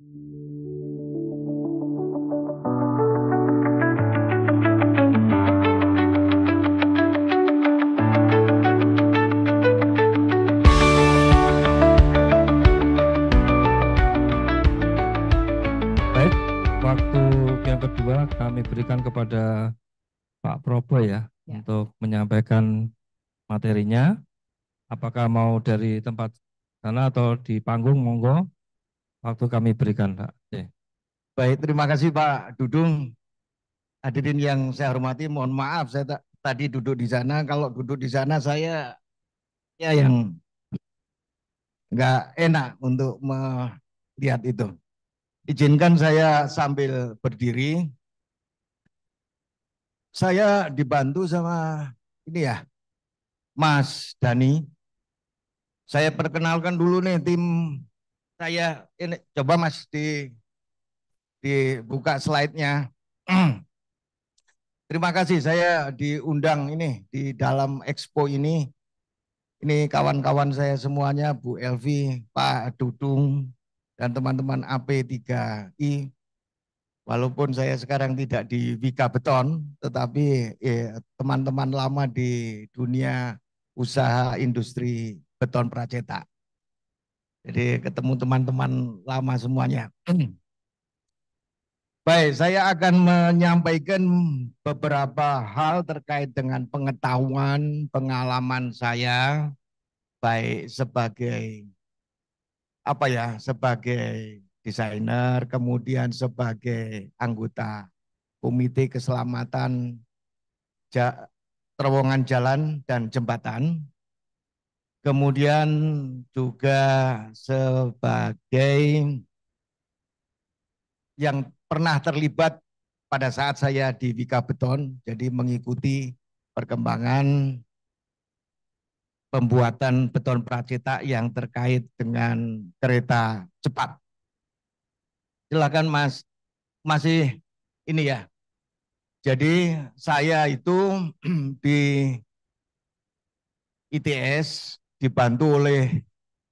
Baik, waktu yang kedua kami berikan kepada Pak Probo ya, untuk menyampaikan materinya. Apakah mau dari tempat sana atau di panggung, monggo. Waktu kami berikan, Pak. Oke. Baik, terima kasih Pak Dudung. Hadirin yang saya hormati, mohon maaf saya tadi duduk di sana. Kalau duduk di sana saya ya yang nggak enak untuk melihat itu. Izinkan saya sambil berdiri. Saya dibantu sama ini ya, Mas Dani. Saya perkenalkan dulu nih tim saya. Ini coba Mas dibuka slide-nya. Terima kasih saya diundang ini di dalam expo ini. Ini kawan-kawan saya semuanya, Bu Elvi, Pak Dudung, dan teman-teman AP3I. Walaupun saya sekarang tidak di Wika Beton, tetapi teman-teman lama di dunia usaha industri beton pracetak. Jadi ketemu teman-teman lama semuanya. Baik, saya akan menyampaikan beberapa hal terkait dengan pengetahuan, pengalaman saya, baik sebagai sebagai desainer, kemudian sebagai anggota Komite Keselamatan Terowongan Jalan dan Jembatan, kemudian juga sebagai yang pernah terlibat pada saat saya di Wika Beton, jadi mengikuti perkembangan pembuatan beton pracetak yang terkait dengan kereta cepat. Silakan Mas, masih ini ya. Jadi saya itu di ITS dibantu oleh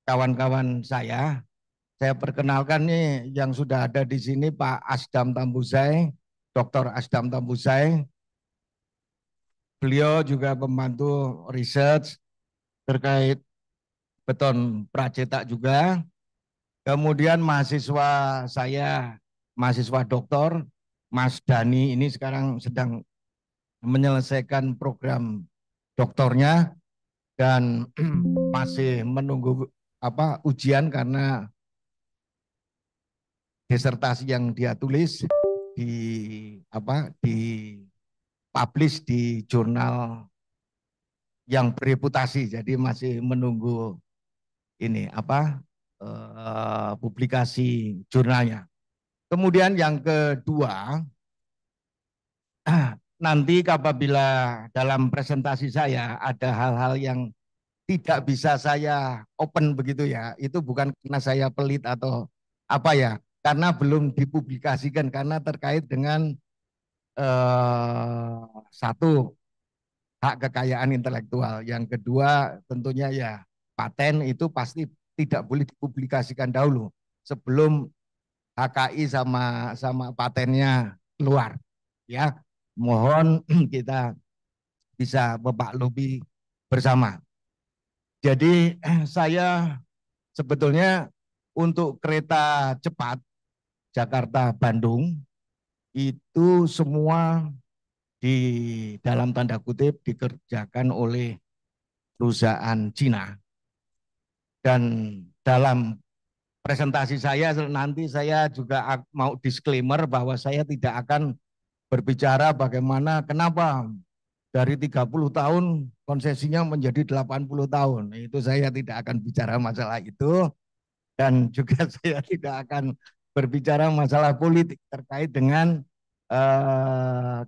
kawan-kawan saya. Saya perkenalkan nih yang sudah ada di sini Pak Asdam Tambusai, Dr. Asdam Tambusai. Beliau juga membantu research terkait beton pracetak juga. Kemudian mahasiswa saya, mahasiswa doktor, Mas Dani ini sekarang sedang menyelesaikan program doktornya dan masih menunggu ujian karena disertasi yang dia tulis di di publish di jurnal yang bereputasi, jadi masih menunggu ini publikasi jurnalnya. Kemudian yang kedua, nanti apabila dalam presentasi saya ada hal-hal yang tidak bisa saya open begitu ya, itu bukan karena saya pelit atau karena belum dipublikasikan, karena terkait dengan satu, hak kekayaan intelektual. Yang kedua tentunya ya paten itu pasti tidak boleh dipublikasikan dahulu sebelum HKI sama patennya keluar. Ya, mohon kita bisa memaklumi bersama. Jadi saya sebetulnya untuk kereta cepat Jakarta-Bandung itu semua di dalam tanda kutip dikerjakan oleh perusahaan Cina. Dan dalam presentasi saya nanti saya juga mau disclaimer bahwa saya tidak akan berbicara bagaimana kenapa dari 30 tahun konsesinya menjadi 80 tahun. Itu saya tidak akan bicara masalah itu, dan juga saya tidak akan berbicara masalah politik terkait dengan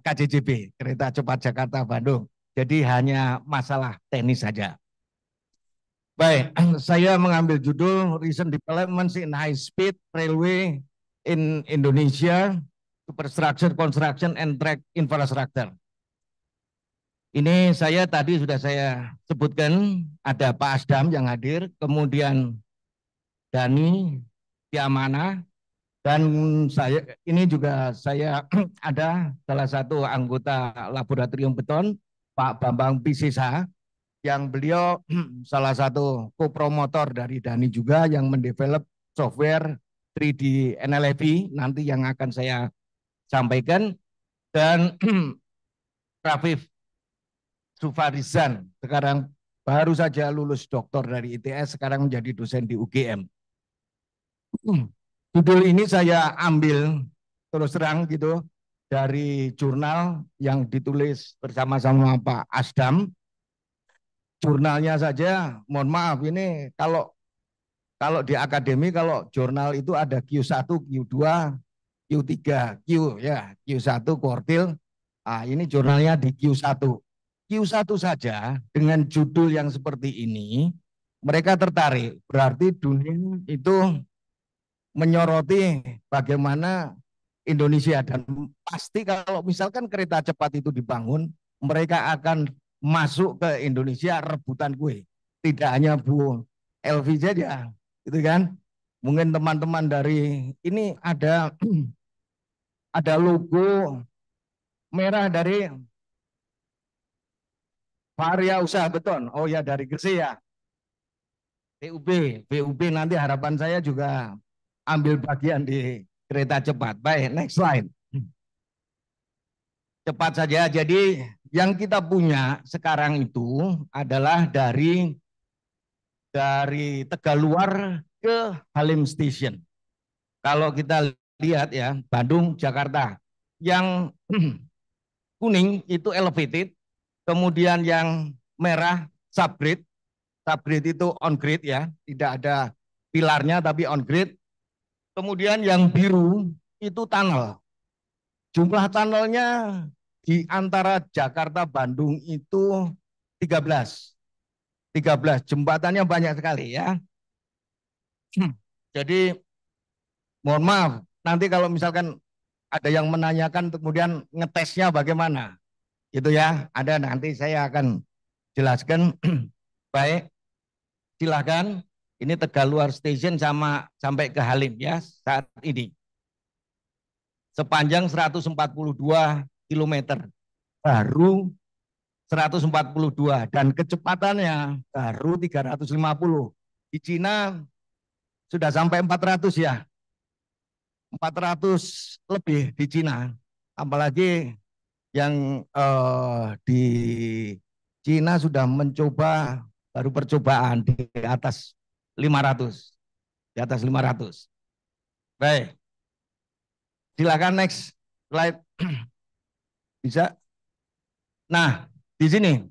KCJB, Kereta Cepat Jakarta Bandung. Jadi hanya masalah teknis saja. Baik, saya mengambil judul Recent Developments in High Speed Railway in Indonesia, Superstructure Construction and Track Infrastructure. Ini saya tadi sudah saya sebutkan, ada Pak Asdam yang hadir, kemudian Dani Tiamana, Dan saya ini juga saya ada salah satu anggota laboratorium beton, Pak Bambang Pisisa, yang beliau salah satu co-promotor dari Dani juga yang mendevelop software 3D NLFI nanti yang akan saya sampaikan. Dan Rafif Sufarizan sekarang baru saja lulus doktor dari ITS, sekarang menjadi dosen di UGM. Judul ini saya ambil terus terang gitu dari jurnal yang ditulis bersama-sama Pak Asdam. Jurnalnya saja, mohon maaf ini kalau kalau di akademi kalau jurnal itu ada Q1, Q2, Q3, Q ya, Q1 kuartil. Ah, ini jurnalnya di Q1. Q1 saja dengan judul yang seperti ini, mereka tertarik. Berarti dunia itu menyoroti bagaimana Indonesia dan pasti kalau misalkan kereta cepat itu dibangun, mereka akan masuk ke Indonesia rebutan kue. Tidak hanya Bu Elvi saja, itu kan? Mungkin teman-teman dari ini ada logo merah dari Varia Usaha Beton. Oh ya dari Gresik ya. BUB nanti harapan saya juga ambil bagian di kereta cepat. Baik, next slide. Cepat saja. Jadi yang kita punya sekarang itu adalah dari Tegaluar ke Halim Station. Kalau kita lihat ya, Bandung, Jakarta. Yang kuning itu elevated, kemudian yang merah subgrade. Subgrade itu on grade ya, tidak ada pilarnya tapi on grade. Kemudian yang biru itu tunnel. Jumlah tunnelnya di antara Jakarta Bandung itu 13. 13 jembatannya banyak sekali ya. Jadi mohon maaf nanti kalau misalkan ada yang menanyakan kemudian ngetesnya bagaimana itu ya, ada nanti saya akan jelaskan. Baik, silakan. Ini Tegaluar Station sama sampai ke Halim ya saat ini. Sepanjang 142 kilometer. Baru 142 dan kecepatannya baru 350. Di Cina sudah sampai 400 ya. 400 lebih di Cina. Apalagi yang di Cina sudah mencoba baru percobaan di atas 500. Di atas 500. Baik. Silakan next slide. Bisa. Nah, di sini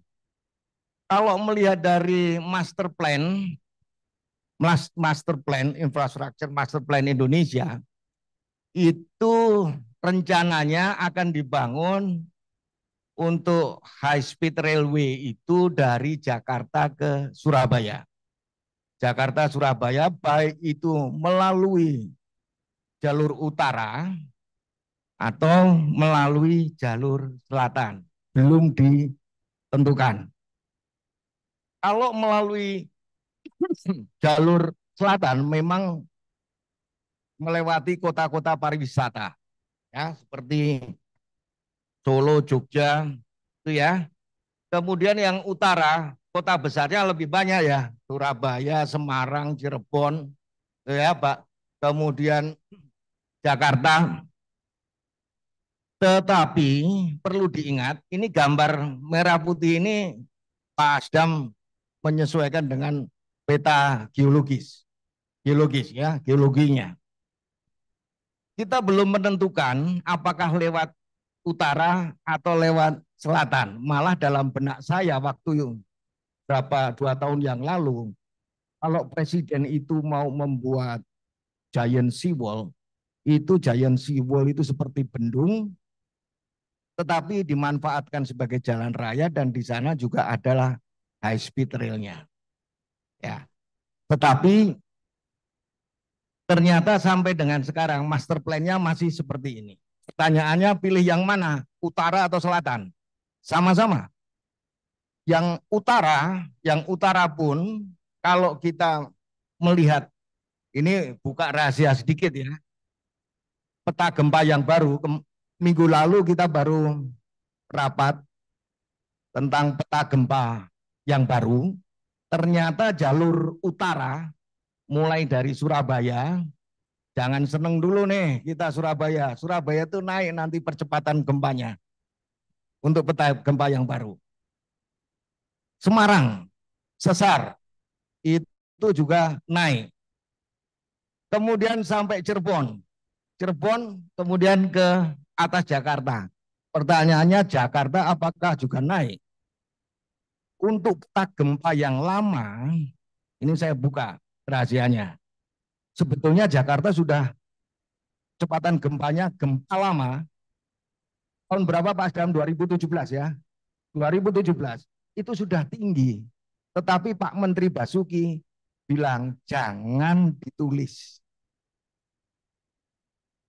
kalau melihat dari master plan infrastruktur master plan Indonesia itu rencananya akan dibangun untuk high speed railway itu dari Jakarta ke Surabaya. Jakarta Surabaya baik itu melalui jalur utara atau melalui jalur selatan. Belum ditentukan. Kalau melalui jalur selatan memang melewati kota-kota pariwisata ya seperti Solo, Jogja itu ya. Kemudian yang utara kota besarnya lebih banyak ya, Surabaya, Semarang, Cirebon itu ya Pak. Kemudian Jakarta. Tetapi perlu diingat ini gambar merah putih ini Pak Asdam menyesuaikan dengan peta geologis ya, geologinya. Kita belum menentukan apakah lewat utara atau lewat selatan. Malah dalam benak saya waktu berapa 2 tahun yang lalu, kalau presiden itu mau membuat giant seawall itu seperti bendung, tetapi dimanfaatkan sebagai jalan raya dan di sana juga adalah high speed railnya. Ya, tetapi ternyata sampai dengan sekarang master plan-nya masih seperti ini. Pertanyaannya pilih yang mana? Utara atau selatan? Sama-sama. Yang utara pun kalau kita melihat, ini buka rahasia sedikit ya. peta gempa yang baru. Minggu lalu kita baru rapat tentang peta gempa yang baru. Ternyata jalur utara mulai dari Surabaya, jangan seneng dulu nih kita Surabaya. Surabaya itu naik nanti percepatan gempanya untuk peta gempa yang baru. Semarang, Sesar, itu juga naik. Kemudian sampai Cirebon. Cirebon kemudian ke atas Jakarta. Pertanyaannya Jakarta apakah juga naik? Untuk peta gempa yang lama, ini saya buka rahasianya. Sebetulnya Jakarta sudah kecepatan gempanya gempa lama. Tahun berapa Pak Asdam? 2017 ya. 2017 itu sudah tinggi. Tetapi Pak Menteri Basuki bilang jangan ditulis.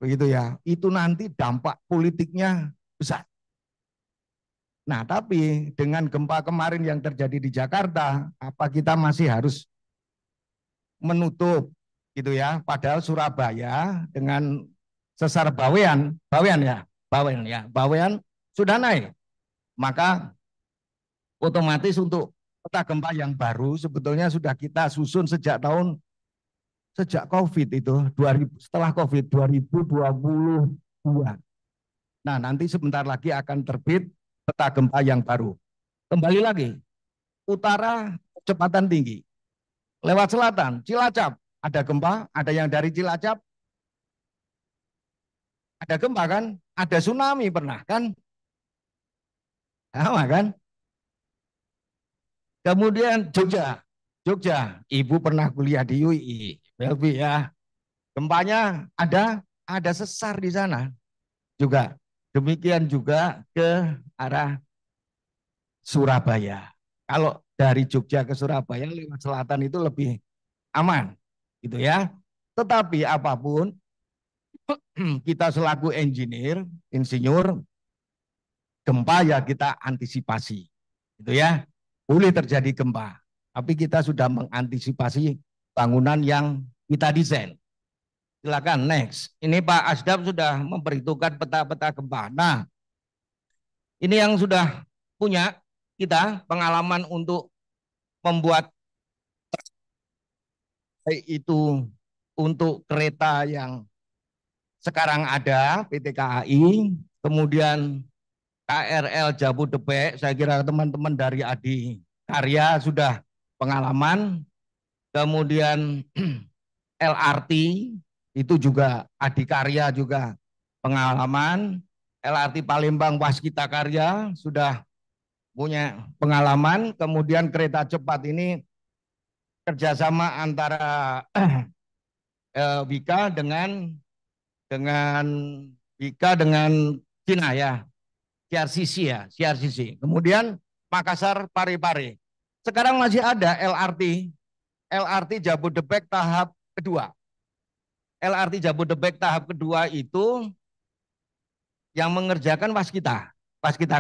Begitu ya. Itu nanti dampak politiknya besar. Nah, tapi dengan gempa kemarin yang terjadi di Jakarta, apa kita masih harus menutup gitu ya? Padahal Surabaya dengan sesar Bawean sudah naik. Maka otomatis untuk peta gempa yang baru sebetulnya sudah kita susun sejak COVID itu, setelah COVID 2022. Nah, nanti sebentar lagi akan terbit peta gempa yang baru. Kembali lagi, utara kecepatan tinggi. Lewat selatan, Cilacap, ada gempa, ada yang dari Cilacap, ada gempa kan, ada tsunami pernah kan? Sama kan? Kemudian Jogja, Ibu pernah kuliah di UI, Belvi ya. Gempanya ada sesar di sana juga. Demikian juga ke arah Surabaya. Kalau dari Jogja ke Surabaya lewat selatan itu lebih aman, gitu ya. Tetapi apapun kita selaku insinyur, gempa ya kita antisipasi, gitu ya. Boleh terjadi gempa, tapi kita sudah mengantisipasi bangunan yang kita desain. Silakan next. Ini Pak Asdam sudah memperhitungkan peta-peta gempa. Nah, ini yang sudah punya kita pengalaman untuk membuat itu untuk kereta yang sekarang ada PT KAI, kemudian KRL Jabodebek. Saya kira teman-teman dari Adi Karya sudah pengalaman. Kemudian LRT itu juga Adikarya juga pengalaman. LRT Palembang Waskita Karya sudah punya pengalaman. Kemudian kereta cepat ini kerjasama antara Wika dengan Wika dengan Cina ya, CRCC. Kemudian Makassar Parepare. Sekarang masih ada LRT Jabodebek tahap kedua. LRT Jabodebek tahap kedua itu yang mengerjakan Waskita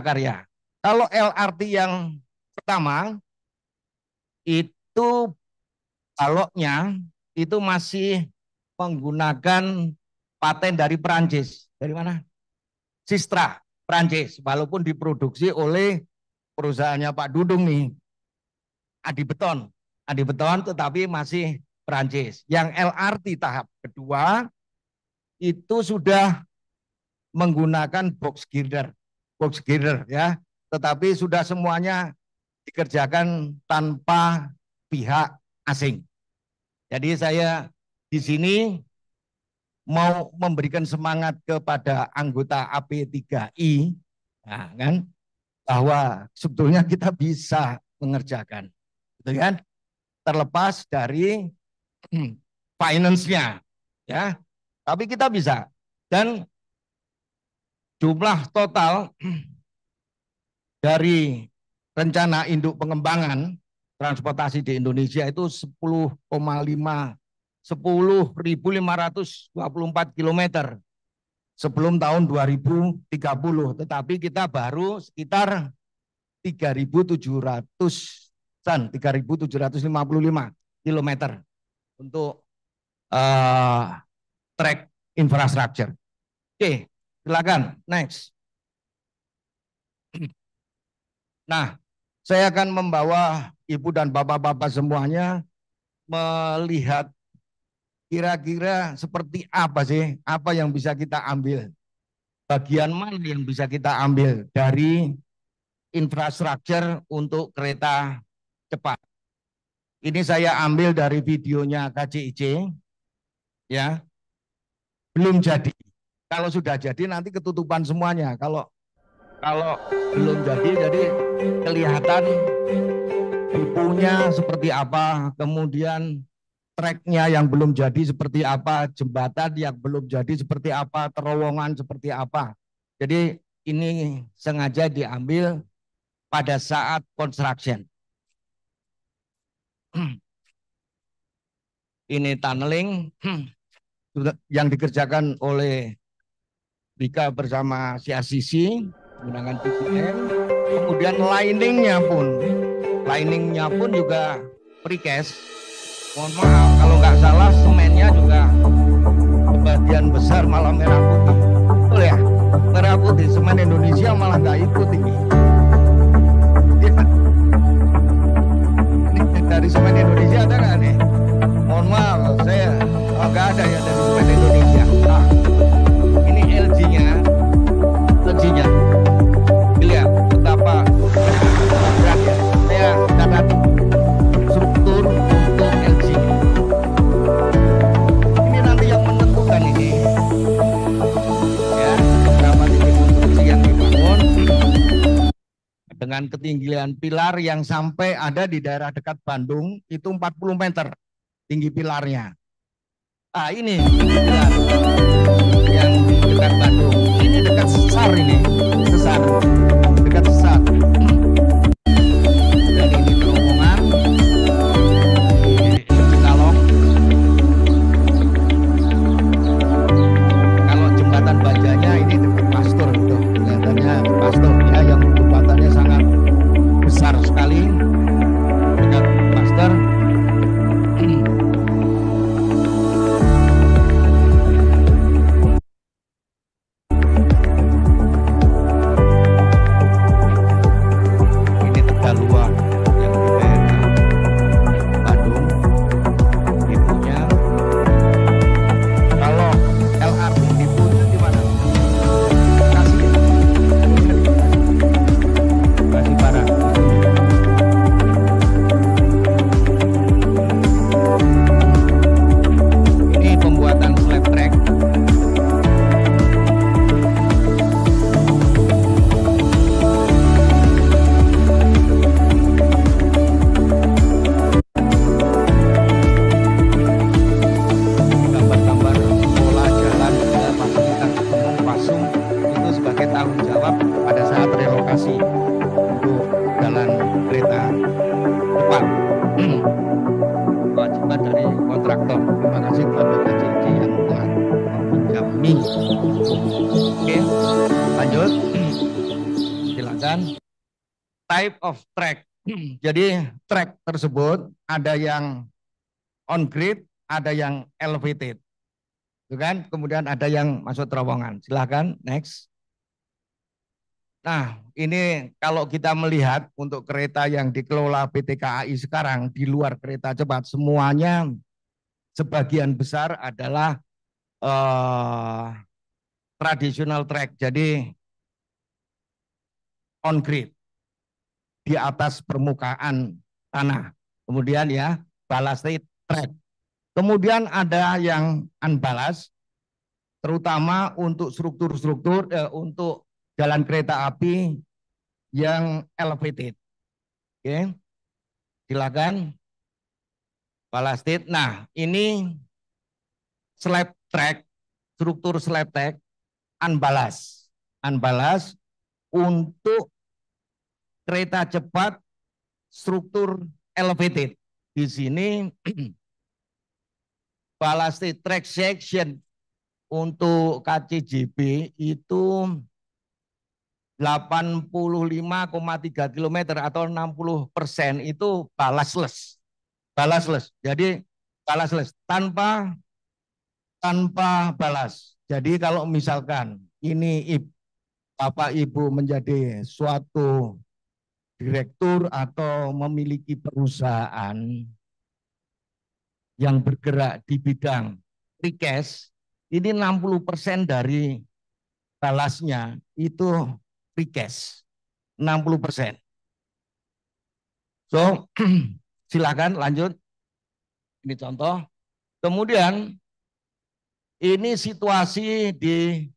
Karya. Kalau LRT yang pertama itu baloknya itu masih menggunakan paten dari Perancis. Dari mana? Sistra, Perancis. Walaupun diproduksi oleh perusahaannya Pak Dudung nih, Adi Beton tetapi masih Perancis. Yang LRT tahap kedua itu sudah menggunakan box girder ya, tetapi sudah semuanya dikerjakan tanpa pihak asing. Jadi saya di sini mau memberikan semangat kepada anggota AP3I, nah, kan, bahwa sebetulnya kita bisa mengerjakan, gitu kan? Terlepas dari finance-nya, ya. Tapi kita bisa. Dan jumlah total dari rencana induk pengembangan transportasi di Indonesia itu 10.524 km sebelum tahun 2030. Tetapi kita baru sekitar 3.755 km untuk track infrastructure. Oke, silakan. Next. Nah, saya akan membawa Ibu dan Bapak-bapak semuanya melihat kira-kira seperti apa sih, apa yang bisa kita ambil. Bagian mana yang bisa kita ambil dari infrastruktur untuk kereta cepat. Ini saya ambil dari videonya KCIC, ya. Belum jadi. Kalau sudah jadi nanti ketutupan semuanya. Kalau belum jadi kelihatan deponya seperti apa, kemudian treknya yang belum jadi seperti apa, jembatan yang belum jadi seperti apa, terowongan seperti apa. Jadi ini sengaja diambil pada saat construction. Ini tunneling yang dikerjakan oleh Bika bersama CRCC menggunakan PPN. Kemudian liningnya pun juga precast. Mohon maaf kalau nggak salah semennya juga sebagian besar malah merah putih. Betul ya? Merah putih, semen Indonesia malah nggak ikut ini. Ini dari semen Indonesia ada nggak nih? Mohon maaf, saya nggak ada ya dari semen Indonesia. Nah, ini LG-nya. Lihat betapa berat ya. Saya catat struktur untuk LG. Ini nanti yang menentukan ini. Ya, berapa titik konstruksi yang dibangun dengan ketinggian pilar yang sampai ada di daerah dekat Bandung itu 40 meter tinggi pilarnya. Ah, ini pilar yang di dekat Bandung. Ini dekat Sesar ini. Dekat Sesar. Dan ini terowongan di Cikalong. Kalau jembatan bajanya ini dekat Pastur itu. Kelihatannya Pastur ya, yang jembatannya sangat besar sekali. Dekat Pastur. Type of track. Jadi track tersebut ada yang on grid, ada yang elevated. Itu kan? Kemudian ada yang masuk terowongan. Silahkan next. Nah, ini kalau kita melihat untuk kereta yang dikelola PT KAI sekarang di luar kereta cepat, semuanya sebagian besar adalah traditional track. Jadi on grid, di atas permukaan tanah. Kemudian ya ballasted track. Kemudian ada yang unballast, terutama untuk struktur-struktur untuk jalan kereta api yang elevated. Oke, silakan ballasted. Nah, ini slab track, struktur slab track unballast. Unballast untuk kereta cepat struktur elevated. Di sini ballasted track section untuk KCJB itu 85,3 km atau 60% itu ballastless. Ballastless. Jadi ballastless tanpa balas. Jadi kalau misalkan ini Bapak Ibu menjadi suatu direktur atau memiliki perusahaan yang bergerak di bidang precast, ini 60% dari balasnya itu precast. 60%. So, silakan lanjut. Ini contoh. Kemudian ini situasi di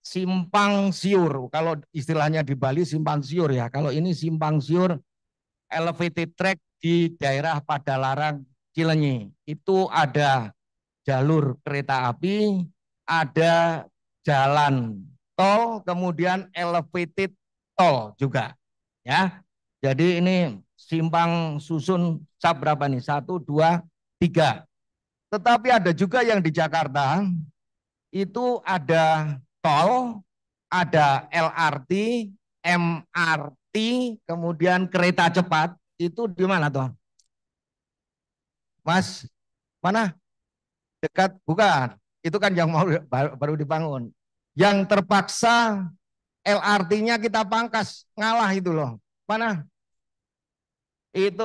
simpang siur. Kalau istilahnya di Bali simpang siur ya. Kalau ini simpang siur elevated track di daerah Padalarang Cilenyi. Itu ada jalur kereta api, ada jalan tol, kemudian elevated tol juga. Ya, jadi ini simpang susun sub berapa nih? 1, 2, 3. Tetapi ada juga yang di Jakarta itu ada tol, ada LRT, MRT, kemudian kereta cepat. Itu di mana tuh? Mas, mana? Dekat? Bukan. Itu kan yang mau baru dibangun. Yang terpaksa LRT-nya kita pangkas, ngalah itu loh. Mana? Itu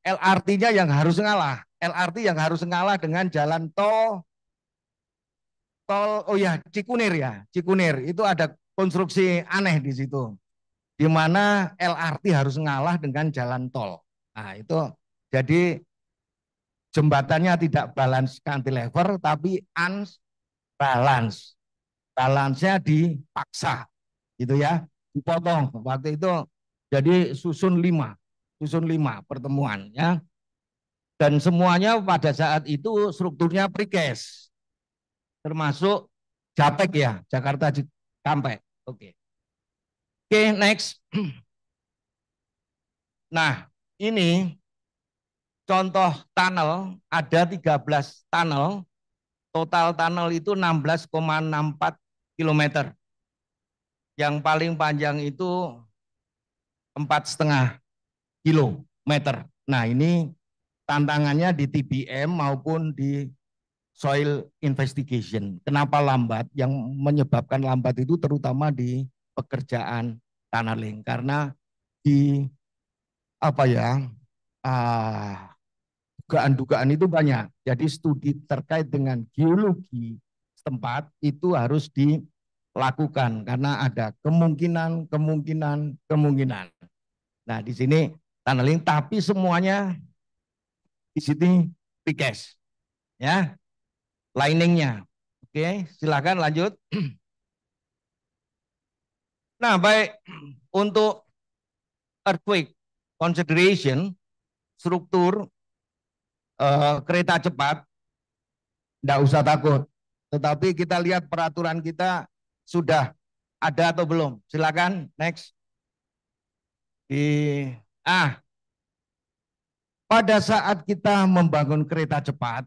LRT-nya yang harus ngalah. LRT yang harus ngalah dengan jalan tol, oh ya Cikunir ya, Cikunir. Itu ada konstruksi aneh di situ. Di mana LRT harus ngalah dengan jalan tol. Nah, itu jadi jembatannya tidak balance cantilever tapi unbalance. Balance-nya dipaksa gitu ya, dipotong. Waktu itu jadi susun lima pertemuan ya. Dan semuanya pada saat itu strukturnya precast, termasuk JAPEK ya, Jakarta Cikampek. Oke. Oke, next. Nah, ini contoh tunnel, ada 13 tunnel, total tunnel itu 16,64 km. Yang paling panjang itu 4,5 kilometer. Nah, ini tantangannya di TBM maupun di soil investigation. Kenapa lambat? Yang menyebabkan lambat itu terutama di pekerjaan tunneling karena di apa ya, dugaan-dugaan itu banyak. Jadi studi terkait dengan geologi setempat itu harus dilakukan karena ada kemungkinan. Nah, di sini tunneling tapi semuanya di sini precast ya, liningnya. Oke, silakan lanjut. Nah, baik, untuk earthquake consideration struktur kereta cepat tidak usah takut. Tetapi kita lihat peraturan kita sudah ada atau belum. Silakan next. Pada saat kita membangun kereta cepat,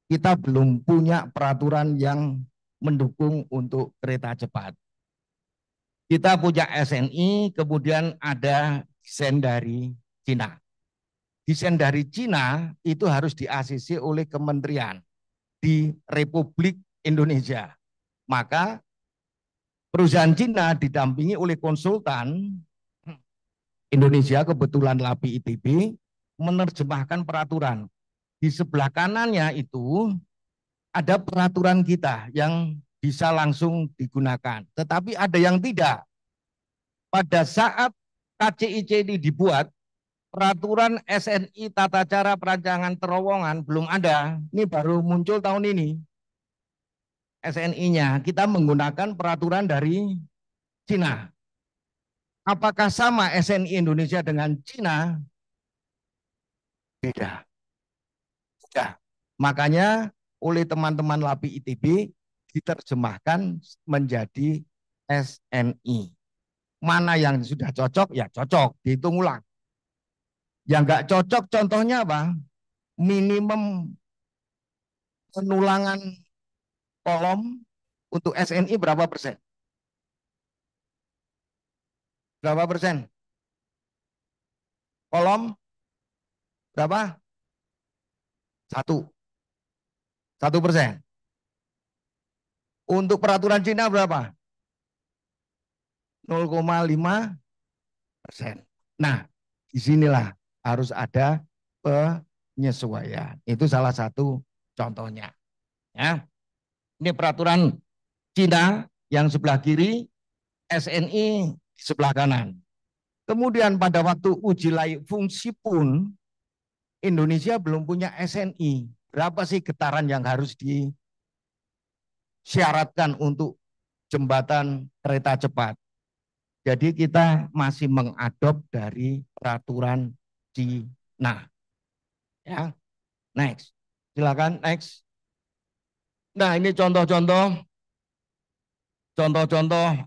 kita belum punya peraturan yang mendukung untuk kereta cepat. Kita punya SNI, kemudian ada desain dari Cina. Desain dari Cina itu harus di-ACC oleh kementerian di Republik Indonesia. Maka perusahaan Cina didampingi oleh konsultan Indonesia, kebetulan LAPI ITB, menerjemahkan peraturan. Di sebelah kanannya itu ada peraturan kita yang bisa langsung digunakan. Tetapi ada yang tidak. Pada saat KCIC ini dibuat, peraturan SNI tata cara perancangan terowongan belum ada. Ini baru muncul tahun ini. SNI-nya kita menggunakan peraturan dari Cina. Apakah sama SNI Indonesia dengan Cina? Beda. Beda. Makanya oleh teman-teman LAPI ITB diterjemahkan menjadi SNI. Mana yang sudah cocok, ya cocok, dihitung ulang. Yang nggak cocok contohnya apa? Minimum penulangan kolom untuk SNI berapa persen? Berapa persen? Kolom berapa? 1%. Untuk peraturan Cina berapa? 0,5%. Nah, disinilah harus ada penyesuaian. Itu salah satu contohnya. Ya, ini peraturan Cina yang sebelah kiri, SNI di sebelah kanan. Kemudian pada waktu uji layak fungsi pun Indonesia belum punya SNI. Berapa sih getaran yang harus disyaratkan untuk jembatan kereta cepat? Jadi kita masih mengadop dari peraturan Cina. Ya, next. Silakan next. Nah, ini contoh-contoh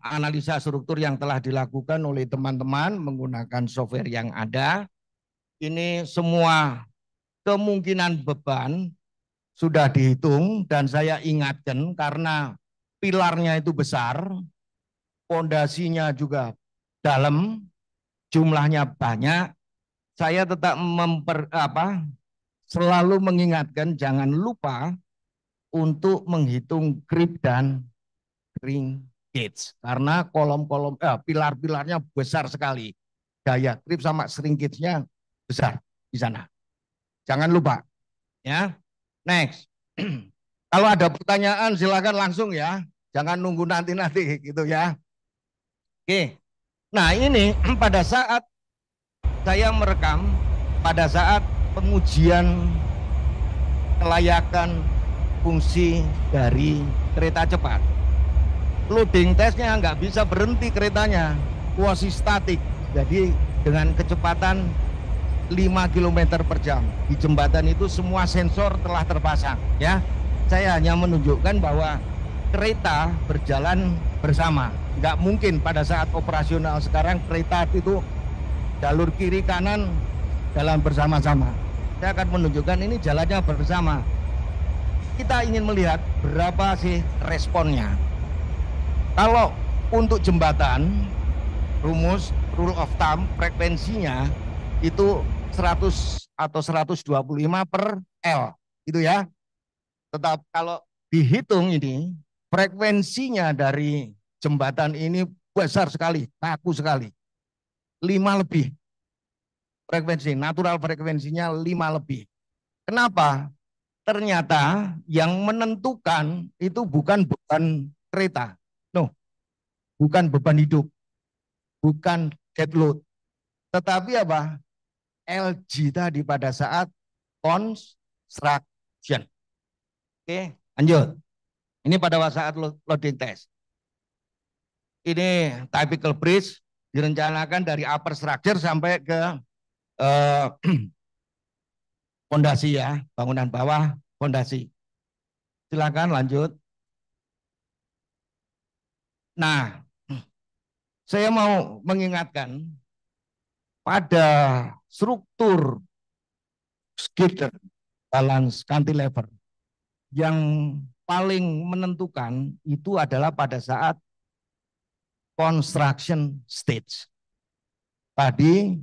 analisa struktur yang telah dilakukan oleh teman-teman menggunakan software yang ada. Ini semua kemungkinan beban sudah dihitung dan saya ingatkan karena pilarnya itu besar, pondasinya juga dalam, jumlahnya banyak. Saya tetap selalu mengingatkan jangan lupa untuk menghitung grip dan ring gauge karena pilar-pilarnya besar sekali. Daya grip sama string gauge-nya besar di sana. Jangan lupa ya. Next. Kalau ada pertanyaan silakan langsung ya. Jangan nunggu nanti-nanti gitu ya. Oke. Nah, ini pada saat saya merekam pada saat pengujian kelayakan fungsi dari kereta cepat. Loading testnya nggak bisa berhenti keretanya, quasi statik. Jadi dengan kecepatan 5 km per jam. Di jembatan itu semua sensor telah terpasang. Ya, saya hanya menunjukkan bahwa kereta berjalan bersama. Nggak mungkin pada saat operasional sekarang kereta itu jalur kiri kanan jalan bersama-sama. Saya akan menunjukkan ini jalannya bersama. Kita ingin melihat berapa sih responnya. Kalau untuk jembatan, rumus rule of thumb frekuensinya itu 100 atau 125 per L, gitu ya. Tetap kalau dihitung ini frekuensinya dari jembatan ini besar sekali, kaku sekali. 5 lebih frekuensi, natural frekuensinya 5 lebih. Kenapa? Ternyata yang menentukan itu bukan beban kereta. No, bukan beban hidup, bukan dead load. Tetapi apa? LG tadi pada saat construction. Oke, lanjut. Ini pada saat loading test. Ini typical bridge direncanakan dari upper structure sampai ke fondasi ya, bangunan bawah fondasi. Silakan lanjut. Nah, saya mau mengingatkan pada struktur girder balance cantilever yang paling menentukan itu adalah pada saat construction stage. Tadi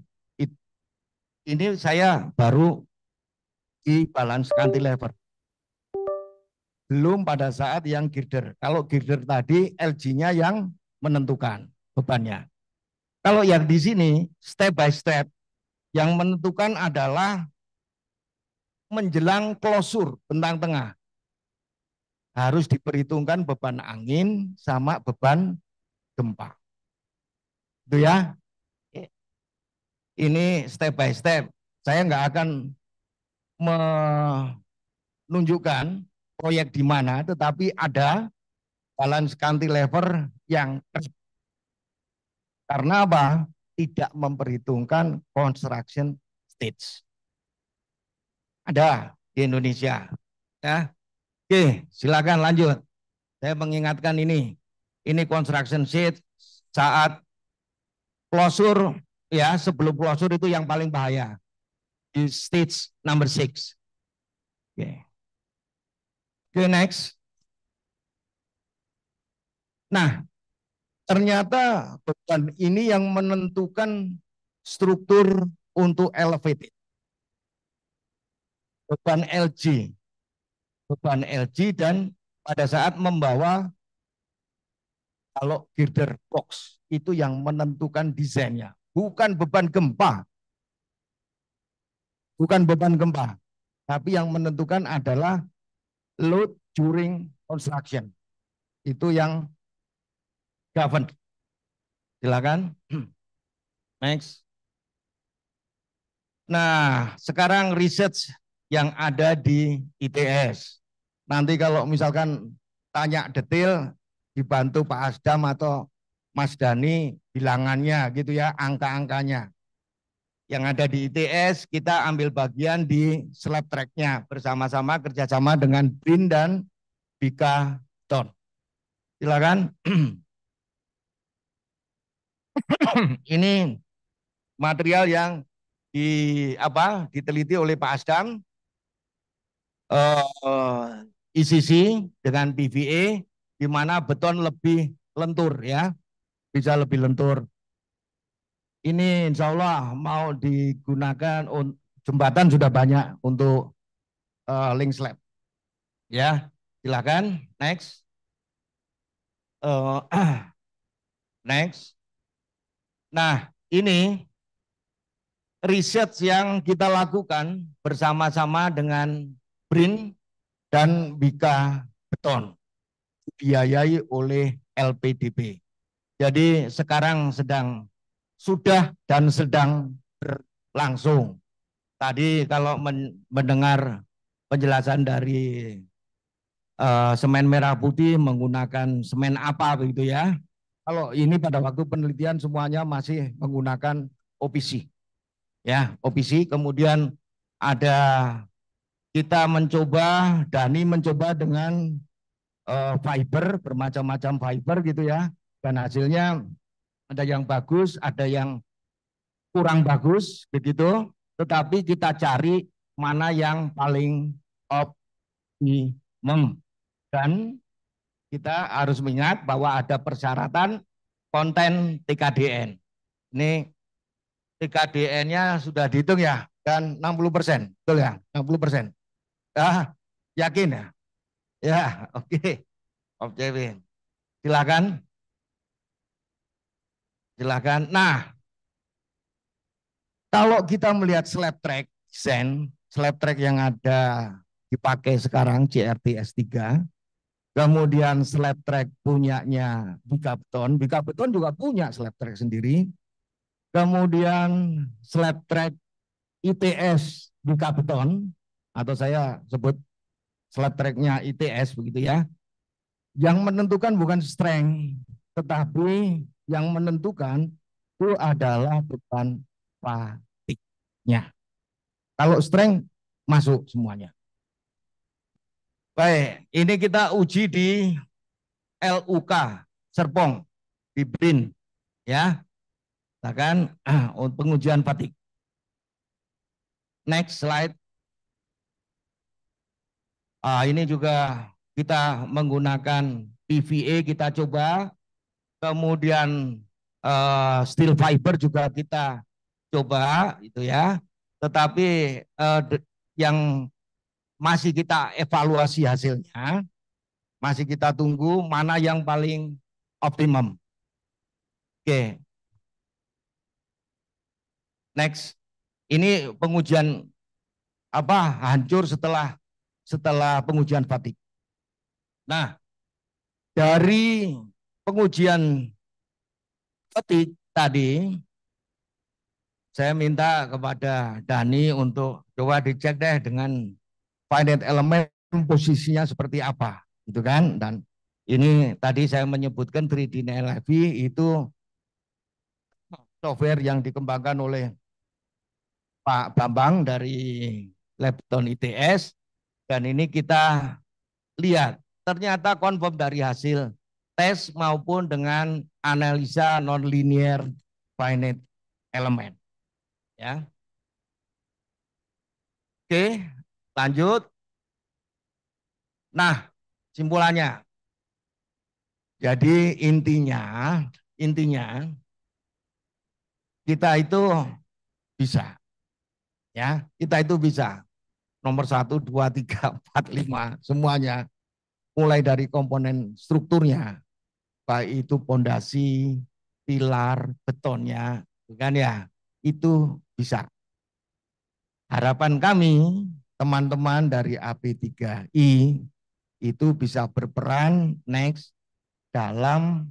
ini saya baru di balance cantilever. Belum pada saat yang girder. Kalau girder tadi LG-nya yang menentukan bebannya. Kalau yang di sini step by step yang menentukan adalah menjelang closure bentang tengah. Harus diperhitungkan beban angin sama beban gempa. Itu ya. Ini step by step. Saya nggak akan menunjukkan proyek di mana, tetapi ada balance cantilever yang karena apa? Tidak memperhitungkan construction stage. Ada di Indonesia. Ya. Oke, silakan lanjut. Saya mengingatkan ini. Ini construction stage saat closure ya, sebelum closure itu yang paling bahaya. Di stage number 6. Oke. Oke, next. Nah, ternyata beban ini yang menentukan struktur untuk elevated. Beban LG dan pada saat membawa Kalau girder box itu yang menentukan desainnya, bukan beban gempa, bukan beban gempa, tapi yang menentukan adalah load during construction. Itu yang govern. Silakan. Next. Nah, sekarang research yang ada di ITS. Nanti kalau misalkan tanya detail, dibantu Pak Asdam atau Mas Dani bilangannya gitu ya, angka-angkanya. Yang ada di ITS, kita ambil bagian di slab track-nya bersama-sama kerjasama dengan BRIN dan Bika Ton. Silakan. Ini material yang diteliti oleh Pak Asdam, ICC dengan PVA, di mana beton lebih lentur ya, bisa lebih lentur. Ini insya Allah mau digunakan, jembatan sudah banyak untuk link slab. Ya, silakan next. Next. Nah, ini riset yang kita lakukan bersama-sama dengan BRIN dan Bika Beton, dibiayai oleh LPDP. Jadi sekarang sudah dan sedang berlangsung. Tadi kalau mendengar penjelasan dari semen merah putih menggunakan semen apa begitu ya. Kalau ini pada waktu penelitian semuanya masih menggunakan OPC. Ya, OPC. Kemudian ada kita mencoba, Dani mencoba dengan fiber, bermacam-macam fiber gitu ya. Dan hasilnya ada yang bagus, ada yang kurang bagus begitu. Tetapi kita cari mana yang paling optimum. Dan kita harus mengingat bahwa ada persyaratan konten TKDN. Ini TKDN-nya sudah dihitung ya, dan 60%, betul ya, 60%. Yakin ya? Ya, oke. Oke, silakan. Silakan. Nah, kalau kita melihat slab track desain, slab track yang ada dipakai sekarang CRT S3, kemudian slab track punyanya Bika Beton juga punya slab track sendiri. Kemudian slab track ITS Bika Beton, atau saya sebut slab tracknya ITS begitu ya. Yang menentukan bukan strength, tetapi yang menentukan itu adalah beban fatiknya. Kalau strength masuk semuanya. Baik, ini kita uji di LUK Serpong di BRIN ya. Bahkan pengujian fatik. Next slide. Ini juga kita menggunakan PVA kita coba, kemudian steel fiber juga kita coba itu ya. Tetapi yang masih kita evaluasi hasilnya, masih kita tunggu mana yang paling optimum. Oke. Next. Ini pengujian hancur setelah pengujian fatik. Nah, dari pengujian fatik tadi, saya minta kepada Dani untuk coba dicek deh dengan finite element posisinya seperti apa, gitu kan? Dan ini tadi saya menyebutkan 3D NLV itu software yang dikembangkan oleh Pak Bambang dari Labton ITS, dan ini kita lihat ternyata confirm dari hasil tes maupun dengan analisa nonlinear finite element ya. Oke, lanjut. Nah, simpulannya, jadi intinya kita itu bisa ya, kita itu bisa nomor 1, 2, 3, 4, 5 semuanya, mulai dari komponen strukturnya, baik itu pondasi, pilar, betonnya, kan ya, itu bisa. Harapan kami, teman-teman dari AP3I itu bisa berperan next dalam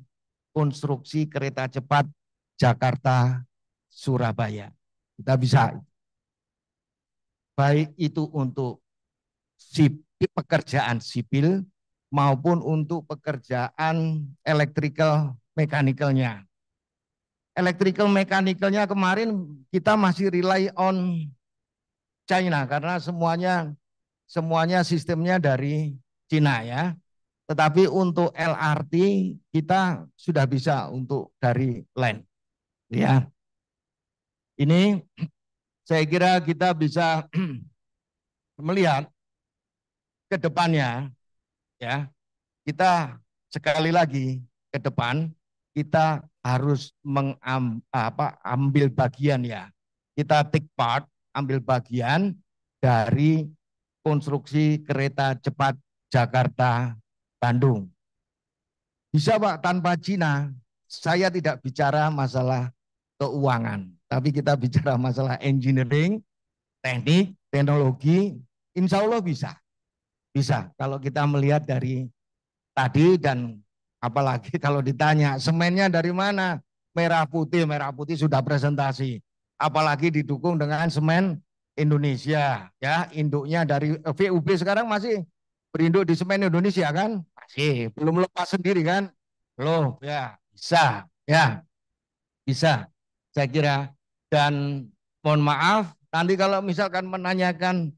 konstruksi kereta cepat Jakarta Surabaya. Kita bisa, baik itu untuk pekerjaan sipil maupun untuk pekerjaan electrical mechanical-nya. Electrical mechanical-nya kemarin kita masih rely on China karena semuanya sistemnya dari Cina ya. Tetapi untuk LRT kita sudah bisa untuk dari land. Ya. Ini saya kira kita bisa melihat ke depannya ya. Kita sekali lagi ke depan kita harus ambil bagian ya. Kita take part, ambil bagian dari konstruksi kereta cepat Jakarta Bandung. Bisa Pak, tanpa Cina, saya tidak bicara masalah keuangan, tapi kita bicara masalah engineering, teknik, teknologi, insya Allah bisa. Bisa, kalau kita melihat dari tadi dan apalagi kalau ditanya semennya dari mana, merah putih sudah presentasi. Apalagi didukung dengan semen Indonesia, ya induknya dari VUB sekarang masih berinduk di semen Indonesia kan? Masih, belum lepas sendiri kan? Loh, ya bisa, ya bisa. Saya kira dan mohon maaf nanti kalau misalkan menanyakan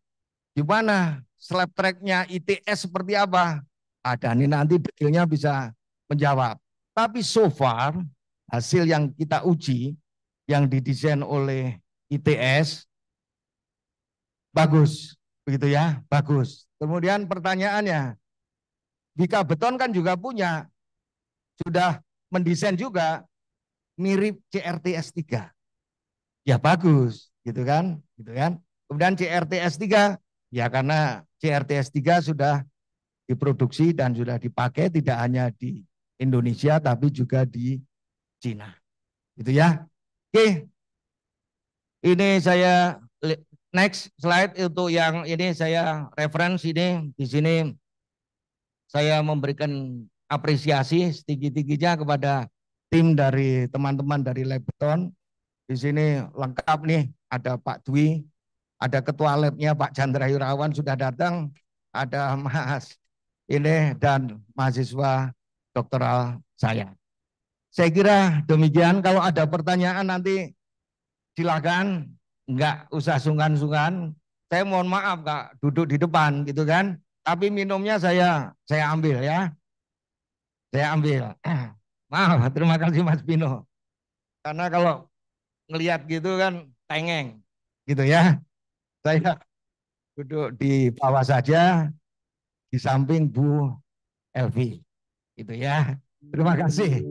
gimana slab tracknya ITS seperti apa, ada nih nanti detailnya bisa menjawab. Tapi so far hasil yang kita uji yang didesain oleh ITS bagus, begitu ya, bagus. Kemudian pertanyaannya, Bika Beton kan juga punya, sudah mendesain juga mirip CRTS 3. Ya bagus, gitu kan, gitu kan. Kemudian CRTS 3, ya karena CRTS 3 sudah diproduksi dan sudah dipakai tidak hanya di Indonesia tapi juga di Cina. Gitu ya. Oke. Ini saya next slide untuk yang ini saya reference ini di sini saya memberikan apresiasi setinggi-tingginya kepada tim dari teman-teman dari Lebeton. Di sini lengkap nih, ada Pak Dwi, ada ketua labnya Pak Chandra Yurawan sudah datang, ada Mas ini dan mahasiswa doktoral saya. Saya kira demikian, kalau ada pertanyaan nanti silakan, enggak usah sungkan-sungkan. Saya mohon maaf Kak, duduk di depan gitu kan, tapi minumnya saya ambil ya. Saya ambil. Maaf, terima kasih Mas Pino. Karena kalau ngelihat gitu kan tengeng gitu ya. Saya duduk di bawah saja di samping Bu Elvi gitu ya. Terima kasih.